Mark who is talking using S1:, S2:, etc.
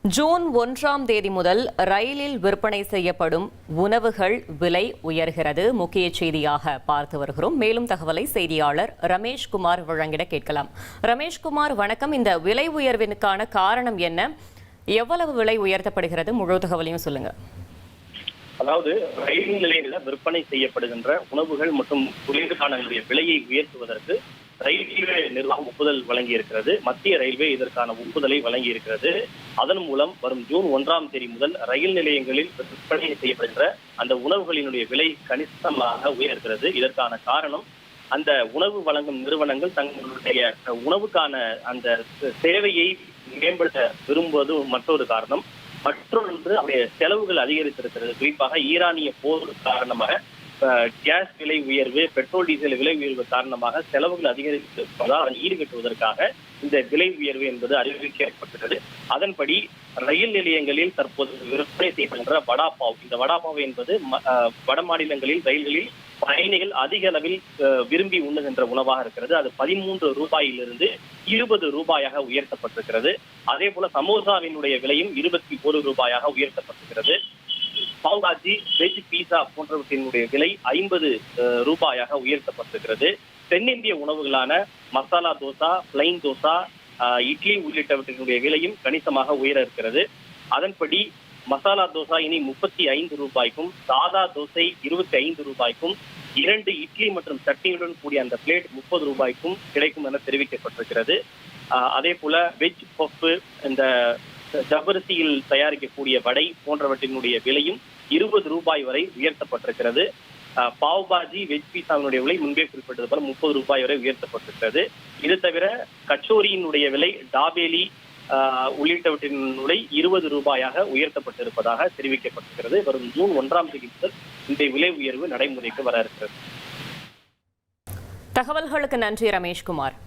S1: June 1ஆம் தேதி முதல் ரயிலில் விற்பனை செய்யப்படும் உணவுகள் விலை உயர்கிறது. முக்கிய செய்தியாக பார்த்து வருகிறோம். மேலும் தகவலை செய்தியாளர் ரமேஷ்குமார் வழங்கிட கேட்கலாம். ரமேஷ்குமார், வணக்கம். இந்த விலை உயர்விற்கான காரணம் என்ன? எவ்வளவு விலை உயர்த்தப்படுகிறது? முழு தகவலையும் சொல்லுங்க.
S2: அதாவது ரயில் நிலையங்களில் விற்பனை செய்யப்படுகின்ற உணவுகள் மற்றும் குளிர்காலங்களுடைய விலையை உயர்த்துவதற்கு ரயில்வே நிர்வாகம் ஒப்புதல் வழங்கியிருக்கிறது. மத்திய ரயில்வே இதற்கான ஒப்புதலை வழங்கியிருக்கிறது. அதன் மூலம் வரும் ஜூன் 1ஆம் தேதி முதல் ரயில் நிலையங்களில் விற்பனை செய்யப்படுகின்ற அந்த உணவுகளினுடைய விலை கணிசமாக உயர்கிறது. இதற்கான காரணம், அந்த உணவு வழங்கும் நிறுவனங்கள் தங்களுடைய உணவுக்கான அந்த சேவையை மேம்படுத்த விரும்புவது மற்றொரு காரணம். மற்றொன்று அவருடைய செலவுகள் அதிகரித்திருக்கிறது. குறிப்பாக ஈரானிய போர் காரணமாக கேஸ் விலை உயர்வு, பெட்ரோல் டீசல் விலை உயர்வு காரணமாக செலவுகள் அதிகரித்திருப்பதால் அதை ஈடுகட்டுவதற்காக இந்த விலை உயர்வு என்பது அறிவிக்கப்பட்டது. அதன்படி ரயில் நிலையங்களில் தற்போது விற்பனை செய்யப்படுகின்ற வடாபாவ், இந்த வடாபாவ் என்பது வட மாநிலங்களில் ரயில்களில் பயணிகள் அதிக அளவில் விரும்பி உண்ணுகின்ற உணவாக இருக்கிறது. அது 13 ரூபாயிலிருந்து 20 ரூபாயாக உயர்த்தப்பட்டிருக்கிறது. அதே போல சமோசாவினுடைய விலையும் 21 ரூபாயாக உயர்த்தப்பட்டிருக்கிறது. பாவ்பாஜி, வெஜ் பீஸா போன்றவற்றினுடைய விலை 50 ரூபாயாக உயர்த்தப்பட்டிருக்கிறது. தென்னிந்திய உணவுகளான மசாலா தோசா, பிளைன் தோசா, இட்லி உள்ளிட்டவற்றினுடைய விலையும் கணிசமாக உயர இருக்கிறது. அதன்படி மசாலா தோசா இனி 35 ரூபாய்க்கும், சாதா தோசை 25 ரூபாய்க்கும், 2 இட்லி மற்றும் சட்னியுடன் கூடிய அந்த பிளேட் 30 ரூபாய்க்கும் கிடைக்கும் என தெரிவிக்கப்பட்டிருக்கிறது. அதே போல வெஜ் பஃப், இந்த ஜவ்வரிசியில் தயாரிக்கக்கூடிய வடை போன்றவற்றினுடைய விலையும் 20 ரூபாய் வரை உயர்த்தப்பட்டிருக்கிறது. பாவ்பாஜி, வெஜ் பீஸாவினுடைய விலை முன்பே குறிப்பிட்டது போல 30 ரூபாய் வரை உயர்த்தப்பட்டிருக்கிறது. இது தவிர கச்சோரியினுடைய விலை, டாபேலி உள்ளிட்டவற்றின் விலை 20 ரூபாயாக உயர்த்தப்பட்டிருப்பதாக தெரிவிக்கப்பட்டிருக்கிறது. வரும் ஜூன் 1ஆம் தேதி முதல் இந்த விலை உயர்வு நடைமுறைக்கு வர இருக்கிறது.
S1: தகவல்களுக்கு நன்றி ரமேஷ்குமார்.